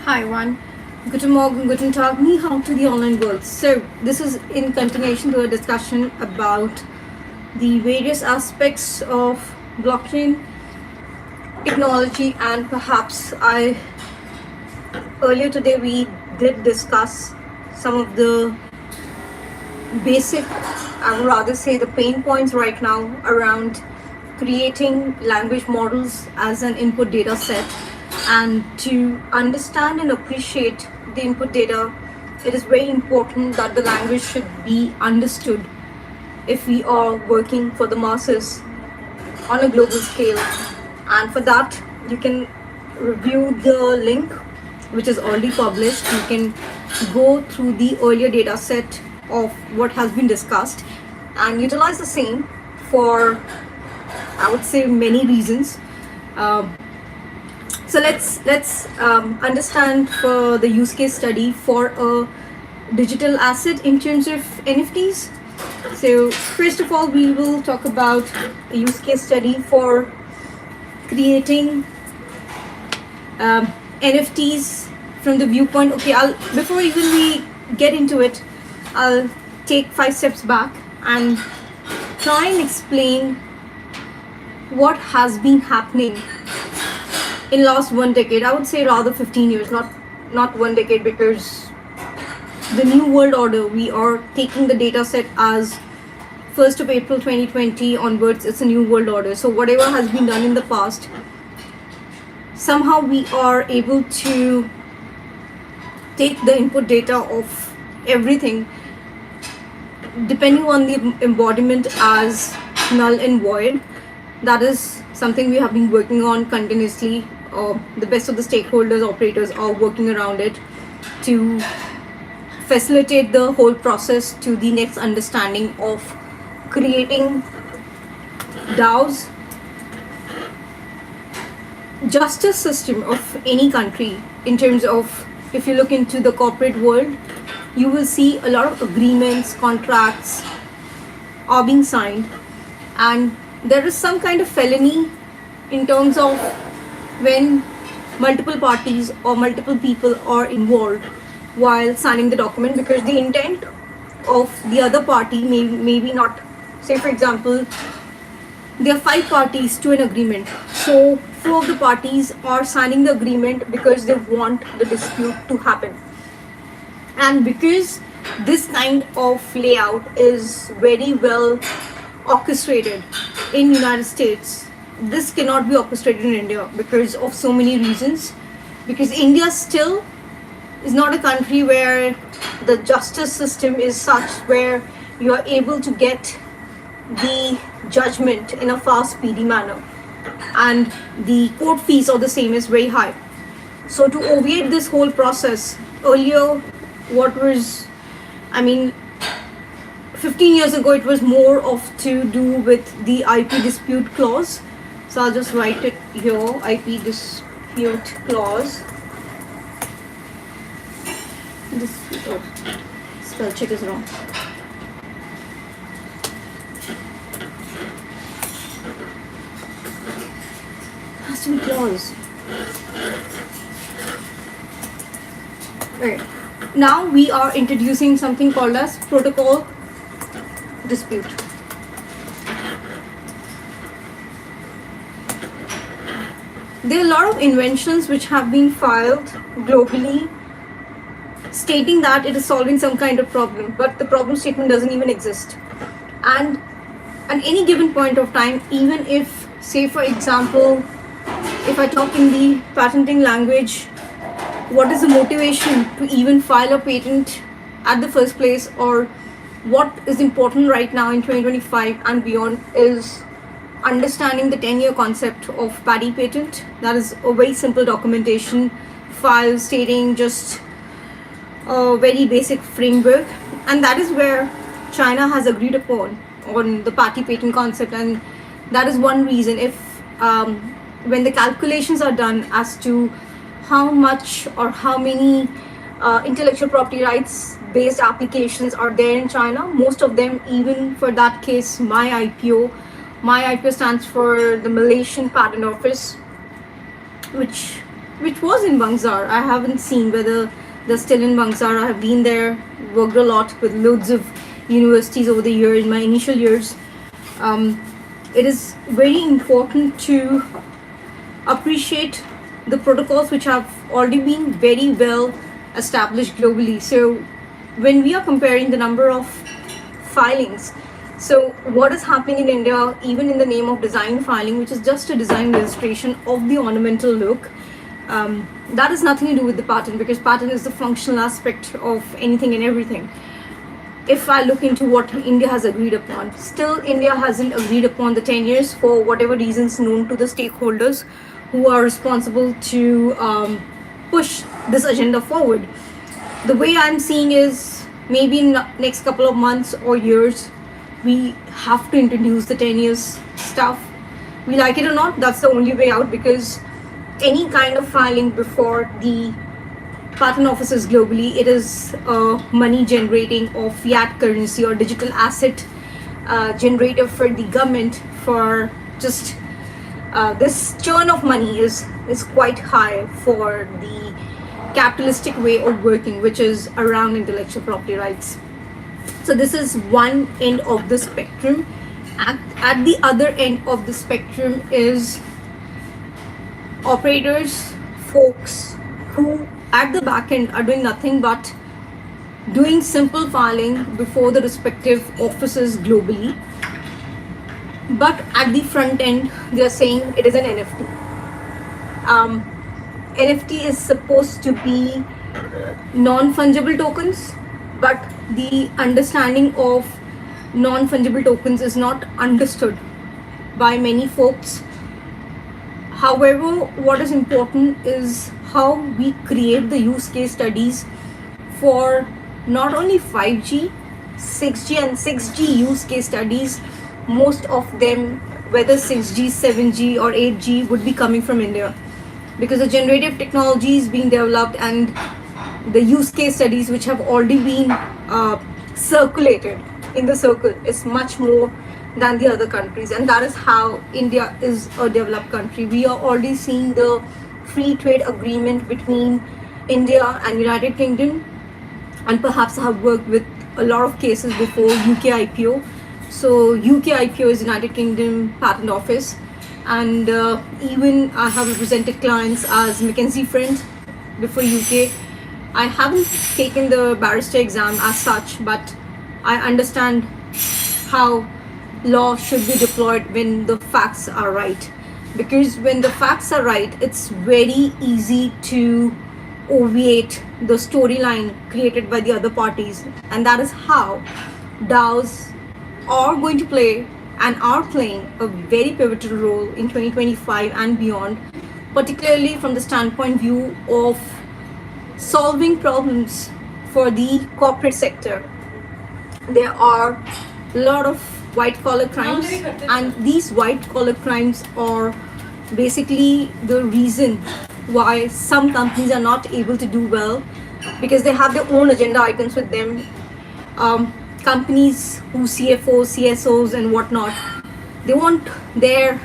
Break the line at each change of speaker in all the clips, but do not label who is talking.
Hi everyone. Guten Morgen, guten Tag, ni hao to the online world. So this is in continuation to a discussion about the various aspects of blockchain technology, and perhaps earlier today we did discuss some of the basic, I would rather say the pain points right now around creating language models as an input data set. And to understand and appreciate the input data, it is very important that the language should be understood if we are working for the masses on a global scale. And for that, you can review the link which is already published. You can go through the earlier data set of what has been discussed and utilize the same for, I would say, many reasons. So let's understand for the use case study for a digital asset in terms of NFTs. So first of all, we will talk about a use case study for creating NFTs from the viewpoint. Okay, before even we get into it, I'll take 5 steps back and try and explain what has been happening in last 1 decade. I would say rather 15 years, not 1 decade, because the new world order, we are taking the data set as 1st of April 2020 onwards. It's a new world order. So whatever has been done in the past, somehow we are able to take the input data of everything depending on the embodiment as null and void. That is something we have been working on continuously. The best of the stakeholders, operators are working around it to facilitate the whole process to the next understanding of creating DAOs. Justice system of any country, in terms of, if you look into the corporate world, you will see a lot of agreements, contracts are being signed, and there is some kind of felony in terms of when multiple parties or multiple people are involved while signing the document, because the intent of the other party maybe not. Say for example, there are 5 parties to an agreement, so 4 of the parties are signing the agreement because they want the dispute to happen. And because this kind of layout is very well orchestrated in United States, this cannot be orchestrated in India because of so many reasons. Because India still is not a country where the justice system is such where you are able to get the judgment in a fast, speedy manner, and the court fees are the same, is very high. So to obviate this whole process, earlier, 15 years ago, it was more of to do with the IP dispute clause. So I'll just write it here, IP dispute clause. Spell check is wrong. Has to be clause. Okay. Now we are introducing something called as protocol dispute. There are a lot of inventions which have been filed globally stating that it is solving some kind of problem, but the problem statement doesn't even exist. And at any given point of time, even if, say for example, if I talk in the patenting language, what is the motivation to even file a patent at the first place, or what is important right now in 2025 and beyond is understanding the 10-year concept of paddy patent. That is a very simple documentation file stating just a very basic framework, and that is where China has agreed upon on the paddy patent concept. And that is one reason, if when the calculations are done as to how much or how many intellectual property rights based applications are there in China, most of them, even for that case, my IPO stands for the Malaysian Patent Office, which which was in Bangsar. I haven't seen whether they're still in Bangsar. I have been there, worked a lot with loads of universities over the years, in my initial years. It is very important to appreciate the protocols which have already been very well established globally. So when we are comparing the number of filings, so what is happening in India, even in the name of design filing, which is just a design registration of the ornamental look, that has nothing to do with the patent, because patent is the functional aspect of anything and everything. If I look into what India has agreed upon, still India hasn't agreed upon the 10 years for whatever reasons known to the stakeholders who are responsible to push this agenda forward. The way I'm seeing is maybe in the next couple of months or years, we have to introduce the 10 years stuff. We like it or not, that's the only way out, because any kind of filing before the patent offices globally, it is money generating or fiat currency or digital asset generator for the government. For just this churn of money is quite high for the capitalistic way of working, which is around intellectual property rights. So this is one end of the spectrum. At the other end of the spectrum is operators, folks who at the back end are doing nothing but doing simple filing before the respective offices globally. But at the front end, they are saying it is an NFT. NFT is supposed to be non-fungible tokens, but the understanding of non-fungible tokens is not understood by many folks. However, what is important is how we create the use case studies for not only 5G, 6G and 6G use case studies. Most of them, whether 6G, 7G or 8G, would be coming from India, because the generative technology is being developed and the use case studies which have already been circulated in the circle is much more than the other countries, and that is how India is a developed country. We are already seeing the free trade agreement between India and United Kingdom, and perhaps I have worked with a lot of cases before UK IPO. So UK IPO is United Kingdom Patent Office, and even I have represented clients as McKinsey friend before UK. I haven't taken the barrister exam as such, but I understand how law should be deployed when the facts are right, because when the facts are right, it's very easy to obviate the storyline created by the other parties, and that is how DAOs are going to play and are playing a very pivotal role in 2025 and beyond, particularly from the standpoint view of solving problems for the corporate sector. There are a lot of white collar crimes, and these white collar crimes are basically the reason why some companies are not able to do well, because they have their own agenda items with them. Companies who CFOs, CSOs and whatnot, they want their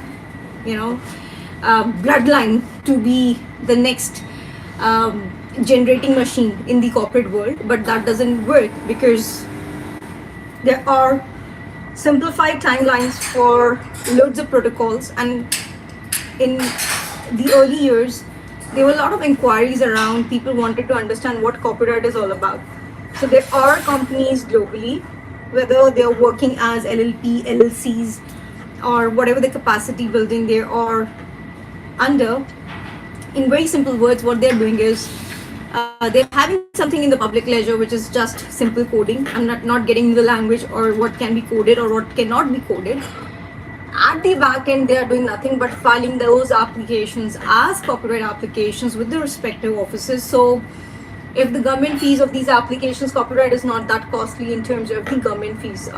bloodline to be the next generating machine in the corporate world, but that doesn't work because there are simplified timelines for loads of protocols, and in the early years there were a lot of inquiries around. People wanted to understand what copyright is all about. So there are companies globally, whether they are working as LLP, LLCs or whatever the capacity building they are under. In very simple words, what they're doing is they're having something in the public ledger which is just simple coding. I'm not getting the language or what can be coded or what cannot be coded. At the back end, they are doing nothing but filing those applications as copyright applications with the respective offices. So if the government fees of these applications, copyright is not that costly in terms of the government fees.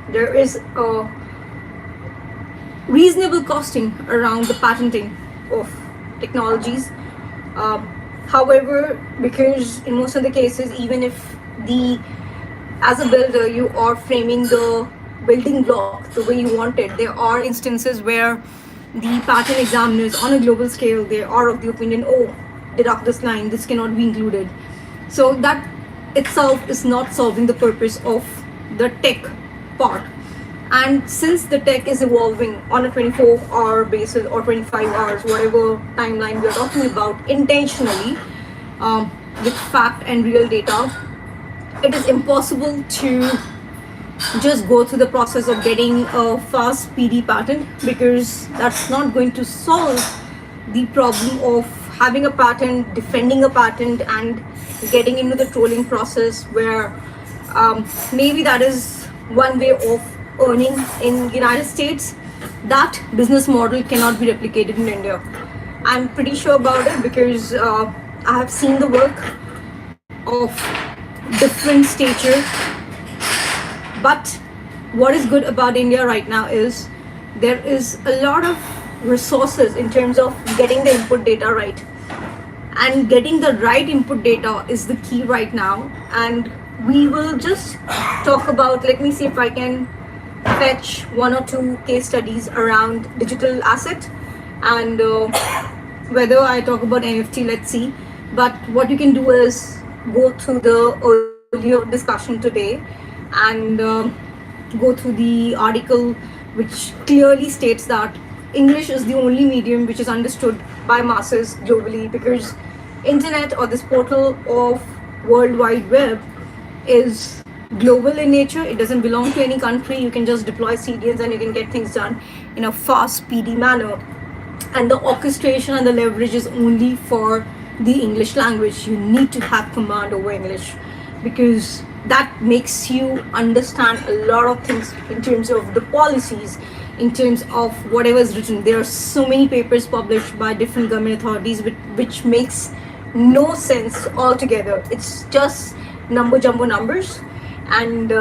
There is a reasonable costing around the patenting of technologies. However, because in most of the cases, even if as a builder, you are framing the building block the way you want it, there are instances where the patent examiners on a global scale, they are of the opinion, oh, deduct this line, this cannot be included. So that itself is not solving the purpose of the tech part. And since the tech is evolving on a 24-hour basis or 25 hours, whatever timeline we're talking about, intentionally, with fact and real data, it is impossible to just go through the process of getting a fast PD patent, because that's not going to solve the problem of having a patent, defending a patent, and getting into the trolling process, where maybe that is one way of earning in United States. That business model cannot be replicated in India. I'm pretty sure about it, because I have seen the work of different stature. But what is good about India right now is there is a lot of resources in terms of getting the input data right. And getting the right input data is the key right now. And we will just talk about, let me see if I can fetch one or two case studies around digital asset, and whether I talk about NFT, let's see. But what you can do is go through the earlier discussion today and go through the article, which clearly states that English is the only medium which is understood by masses globally, because internet, or this portal of World Wide Web, is global in nature. It doesn't belong to any country. You can just deploy CDNs and you can get things done in a fast, speedy manner. And the orchestration and the leverage is only for the English language. You need to have command over English, because that makes you understand a lot of things in terms of the policies, in terms of whatever is written. There are so many papers published by different government authorities which makes no sense altogether. It's just jumbo numbers, and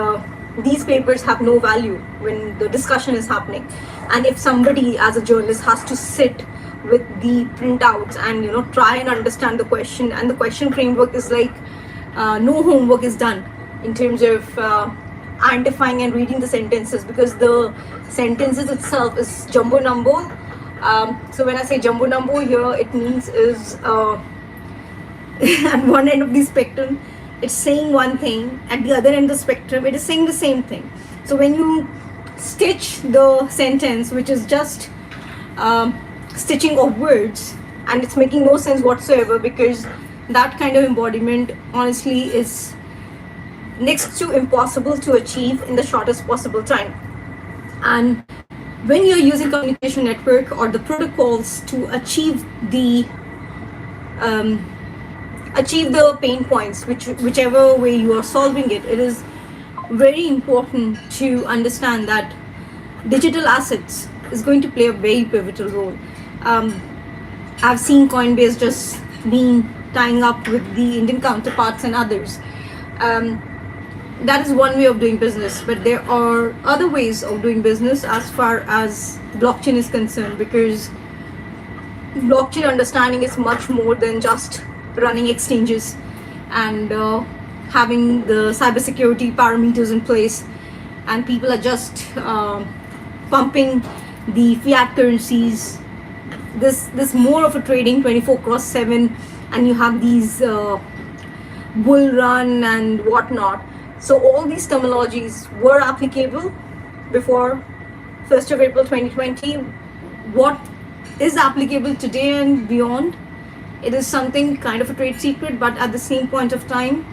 these papers have no value when the discussion is happening. And if somebody as a journalist has to sit with the printouts and try and understand the question, and the question framework is like no homework is done in terms of identifying and reading the sentences, because the sentences itself is jumbo number. So when I say jumbo number here, it means is at one end of the spectrum it's saying one thing, at the other end of the spectrum it is saying the same thing. So when you stitch the sentence, which is just stitching of words, and it's making no sense whatsoever, because that kind of embodiment honestly is next to impossible to achieve in the shortest possible time. And when you're using communication network or the protocols to achieve the pain points, whichever way you are solving it, it is very important to understand that digital assets is going to play a very pivotal role. I've seen Coinbase just tying up with the Indian counterparts and others. That is one way of doing business, but there are other ways of doing business as far as blockchain is concerned, because blockchain understanding is much more than just running exchanges and having the cybersecurity parameters in place, and people are just pumping the fiat currencies. This more of a trading 24/7, and you have these bull run and whatnot. So all these terminologies were applicable before 1st of April 2020. What is applicable today and beyond, it is something kind of a trade secret, but at the same point of time,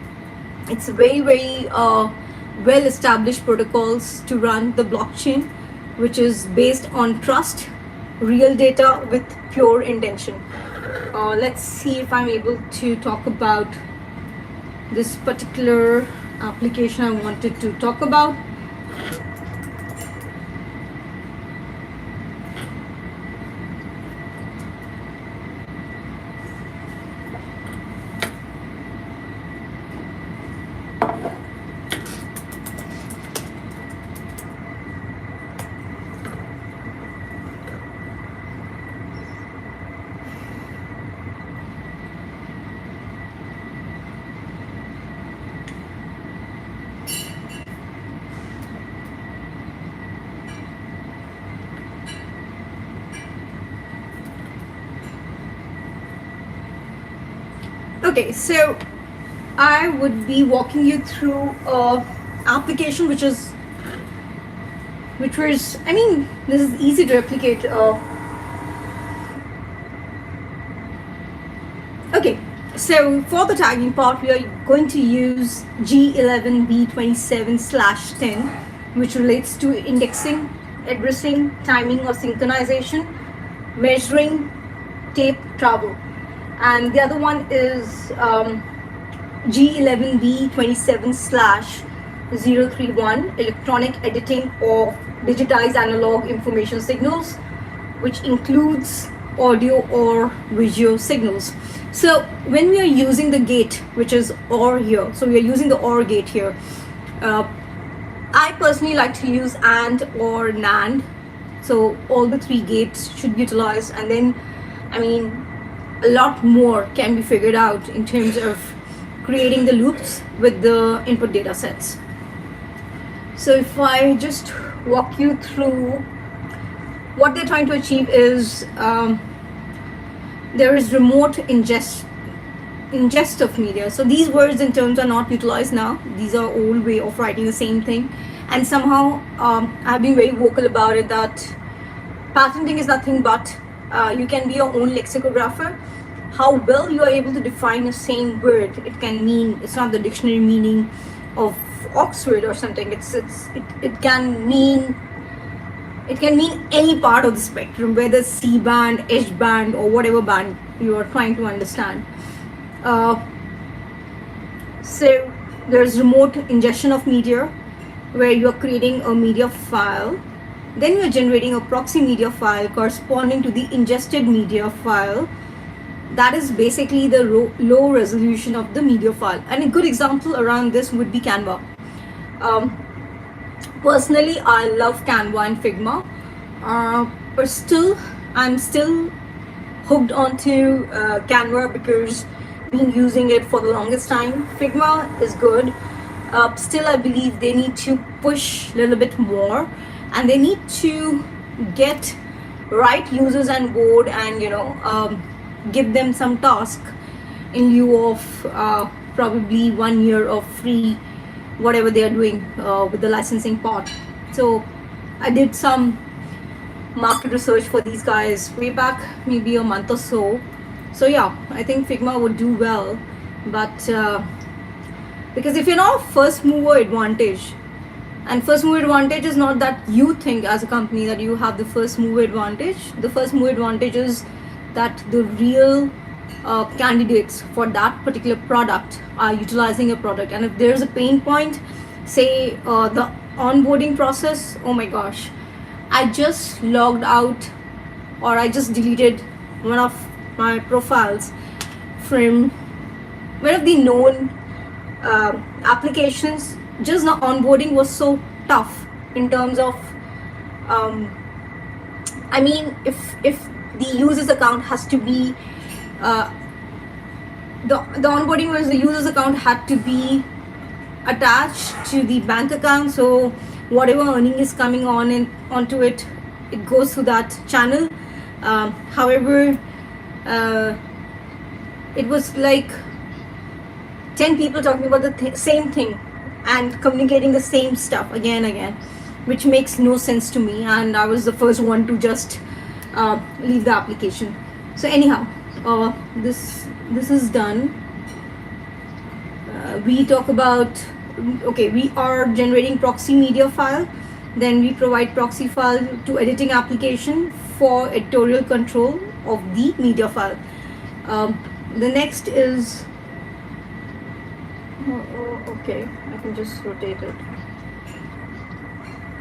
it's very, very well established protocols to run the blockchain, which is based on trust, real data with pure intention. Let's see if I'm able to talk about this particular application I wanted to talk about. Okay, so I would be walking you through a application which was, I mean, this is easy to replicate. Okay, so for the tagging part, we are going to use G11B27/10, which relates to indexing, addressing, timing or synchronization, measuring, tape travel. And the other one is G11B27/031, electronic editing of digitized analog information signals, which includes audio or visual signals. So when we are using the gate, which is OR here, so we are using the OR gate here. I personally like to use AND or NAND. So all the three gates should be utilized, and then, I mean, a lot more can be figured out in terms of creating the loops with the input data sets. So if I just walk you through what they're trying to achieve is there is remote ingest of media. So these words and terms are not utilized now. These are old way of writing the same thing. And somehow I've been very vocal about it that patenting is nothing but you can be your own lexicographer. How well you are able to define the same word, it can mean, it's not the dictionary meaning of Oxford or something. It can mean any part of the spectrum, whether it's C band, H band, or whatever band you are trying to understand. So there's remote ingestion of media, where you are creating a media file, then you are generating a proxy media file corresponding to the ingested media file. That is basically the low resolution of the media file. And a good example around this would be Canva. Personally, I love Canva and Figma, but I'm still hooked onto Canva because I've been using it for the longest time. Figma is good. Still, I believe they need to push a little bit more, and they need to get right users on board, and give them some task in lieu of probably 1 year of free whatever they are doing with the licensing part. So I did some market research for these guys way back, maybe a month or so. So yeah, I think Figma would do well, but because if you're not first mover advantage, and first mover advantage is not that you think as a company that you have the first mover advantage. The first mover advantage is that the real candidates for that particular product are utilizing a product. And if there's a pain point, say the onboarding process, oh my gosh, I just logged out, or I just deleted one of my profiles from one of the known applications. Just the onboarding was so tough in terms of I mean, if the user's account has to be the onboarding was the user's account had to be attached to the bank account, so whatever earning is coming on and onto it goes through that channel. However, it was like 10 people talking about the same thing and communicating the same stuff again and again, which makes no sense to me, and I was the first one to just leave the application. So anyhow, this is done. We talk about, okay, we are generating proxy media file, then we provide proxy file to editing application for editorial control of the media file. The next is okay, I can just rotate it.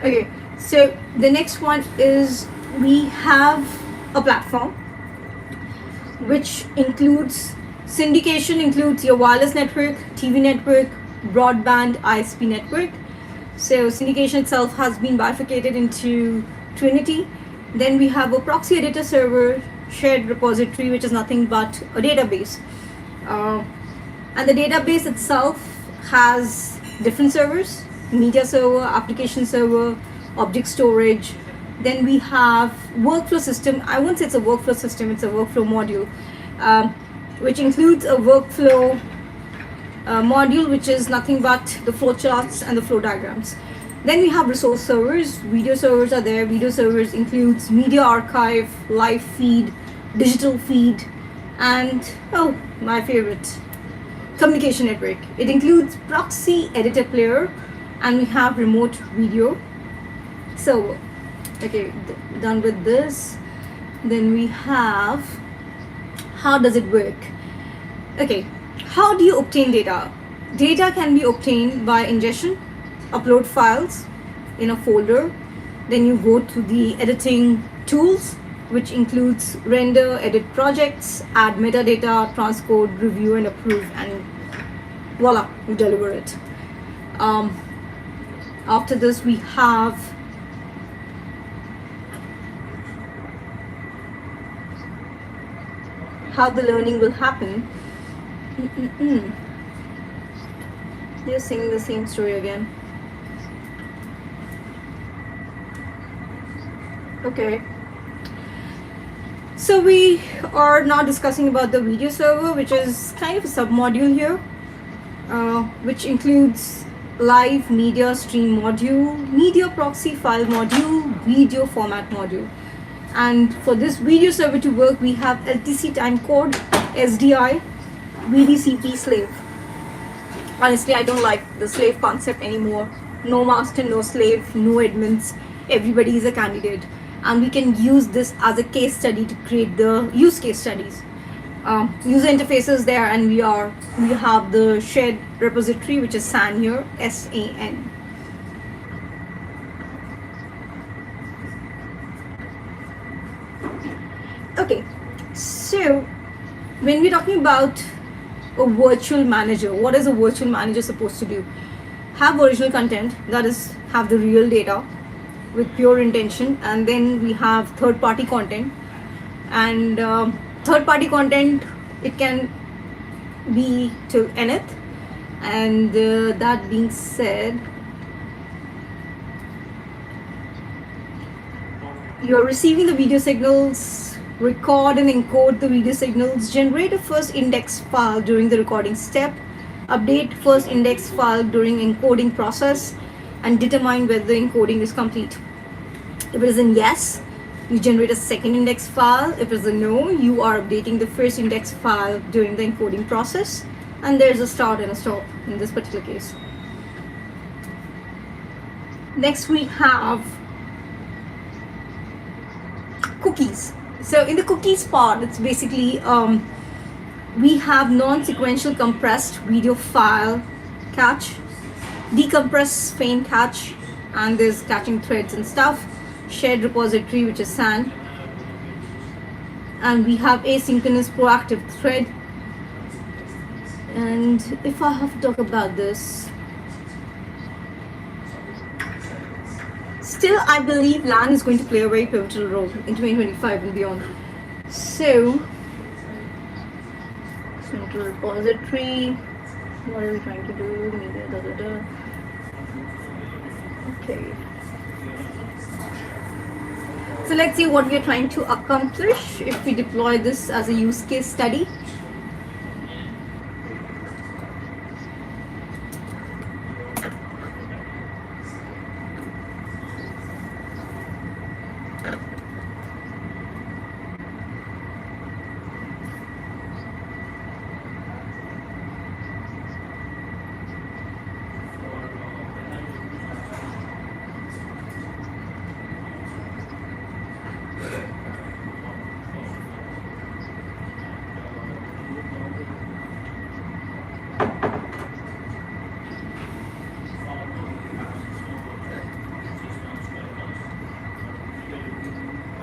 Okay, so the next one is we have a platform which includes syndication, includes your wireless network, TV network, broadband, ISP network. So syndication itself has been bifurcated into Trinity. Then we have a proxy editor server, shared repository, which is nothing but a database. And the database itself has different servers: media server, application server, object storage. Then we have workflow system. I won't say it's a workflow system, it's a workflow module. which includes a workflow module, which is nothing but the flow charts and the flow diagrams. Then we have resource servers. Video servers are there. Video servers includes media archive, live feed, digital feed, and oh, my favorite, communication network. It includes proxy editor player, and we have remote video. So, okay, done with this. Then we have, how does it work? Okay, how do you obtain data? Data can be obtained by ingestion, upload files in a folder. Then you go to the editing tools, which includes render, edit projects, add metadata, transcode, review and approve, and voila, you deliver it. After this, we have how the learning will happen. They're singing the same story again. Okay. So we are now discussing about the video server, which is kind of a submodule here, which includes live media stream module, media proxy file module, video format module. And for this video server to work, we have LTC timecode, SDI, VDCP slave. Honestly, I don't like the slave concept anymore. No master, no slave, no admins. Everybody is a candidate. And we can use this as a case study to create the use case studies. User interfaces there, and we have the shared repository, which is SAN here, SAN. Okay, so when we're talking about a virtual manager, what is a virtual manager supposed to do? Have original content, that is, have the real data with pure intention, and then we have third-party content. And third-party content, it can be to nth. And that being said, you are receiving the video signals, record and encode the video signals, generate a first index file during the recording step, update first index file during encoding process, and determine whether the encoding is complete. If it is a yes, you generate a second index file. If it is a no, you are updating the first index file during the encoding process, and there's a start and a stop in this particular case. Next we have cookies. So in the cookies part, it's basically we have non-sequential compressed video file catch, decompress faint catch, and there's catching threads and stuff, shared repository, which is SAN, and we have asynchronous proactive thread. And if I have to talk about this, still I believe LAN is going to play a very pivotal role in 2025 and beyond. So central repository, what are we trying to do? Media, okay, so let's see what we are trying to accomplish if we deploy this as a use case study.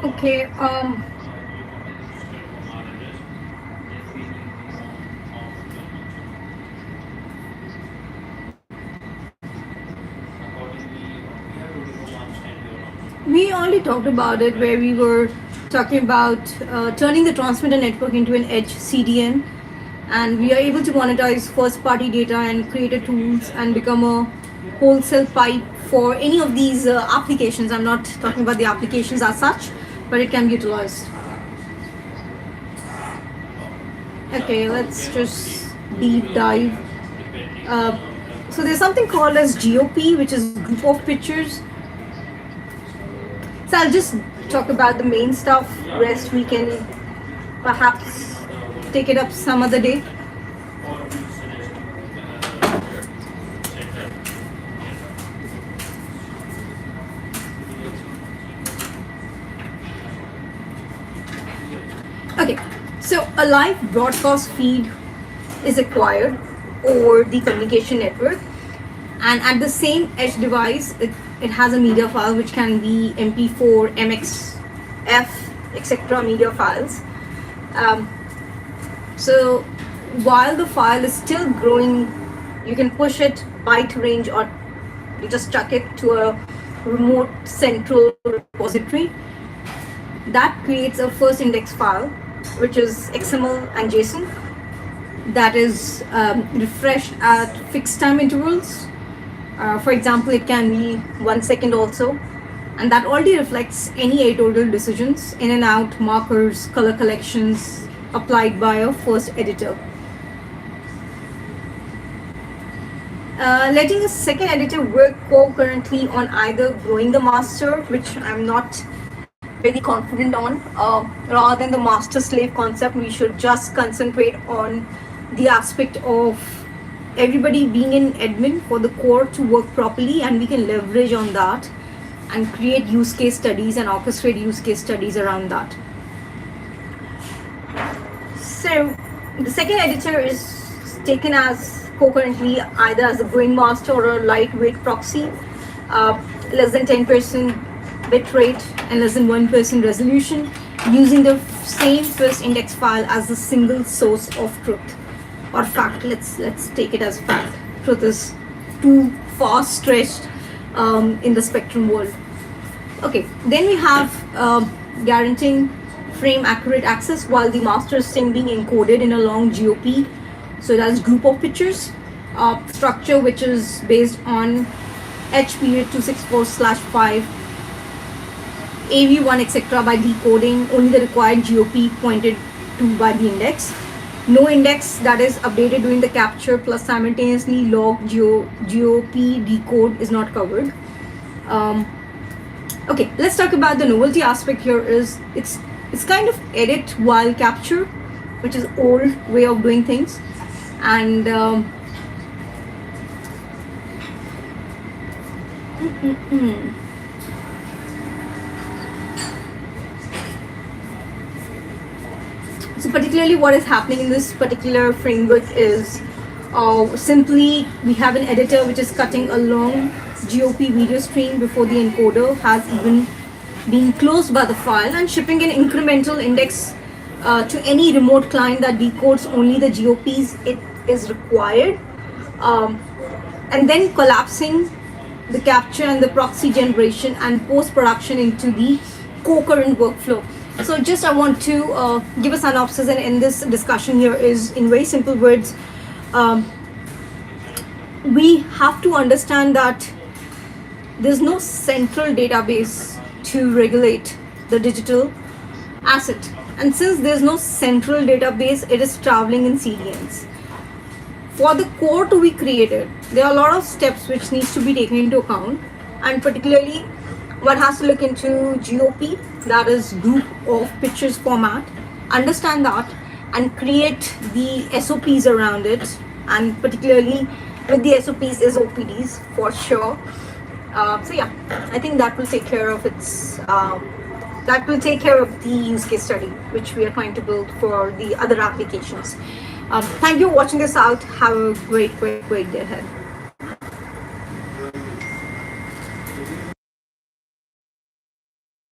Okay, we already talked about it, where we were talking about turning the transmitter network into an edge CDN, and we are able to monetize first party data and create a tools and become a wholesale pipe for any of these applications. I'm not talking about the applications as such, but it can be utilized. Okay, let's just deep dive. Uh, so there's something called as GOP, which is group of pictures. So I'll just talk about the main stuff. Rest we can perhaps take it up some other day. Okay, so a live broadcast feed is acquired over the communication network, and at the same edge device, it has a media file which can be MP4, MXF, etc. media files. So while the file is still growing, you can push it byte range, or you just chuck it to a remote central repository. That creates a first index file, which is XML and JSON, that is refreshed at fixed time intervals. For example, it can be 1 second also, and that already reflects any editorial decisions, in and out, markers, color collections applied by a first editor. Letting a second editor work concurrently on either growing the master, which I'm not very confident on, rather than the master-slave concept. We should just concentrate on the aspect of everybody being an admin for the core to work properly, and we can leverage on that and create use case studies and orchestrate use case studies around that. So the second editor is taken as concurrently either as a growing master or a lightweight proxy, less than 10% bit rate and less than 1% resolution, using the same first index file as the single source of truth or fact. Let's take it as fact. Truth is too far stretched in the spectrum world. Okay, then we have guaranteeing frame accurate access while the master is still being encoded in a long GOP. So that's group of pictures, structure which is based on H period 264/5, AV1, etc. by decoding only the required GOP pointed to by the index. No index that is updated during the capture plus simultaneously log GOP decode is not covered. Okay, let's talk about the novelty aspect here. Is it's kind of edit while capture, which is old way of doing things, and so particularly what is happening in this particular framework is simply we have an editor which is cutting a long GOP video stream before the encoder has even been closed by the file, and shipping an incremental index to any remote client that decodes only the GOPs it is required, and then collapsing the capture and the proxy generation and post-production into the concurrent workflow. So just I want to give a synopsis and end this discussion here is in very simple words. We have to understand that there's no central database to regulate the digital asset, and since there's no central database, it is traveling in CDNs. For the core to be created, there are a lot of steps which needs to be taken into account, and particularly one has to look into GOP, that is group of pictures format, understand that and create the SOPs around it, and particularly with the SOPs is OPDs for sure. So yeah, I think that will take care of the use case study which we are trying to build for the other applications. Thank you for watching this out. Have a great day ahead.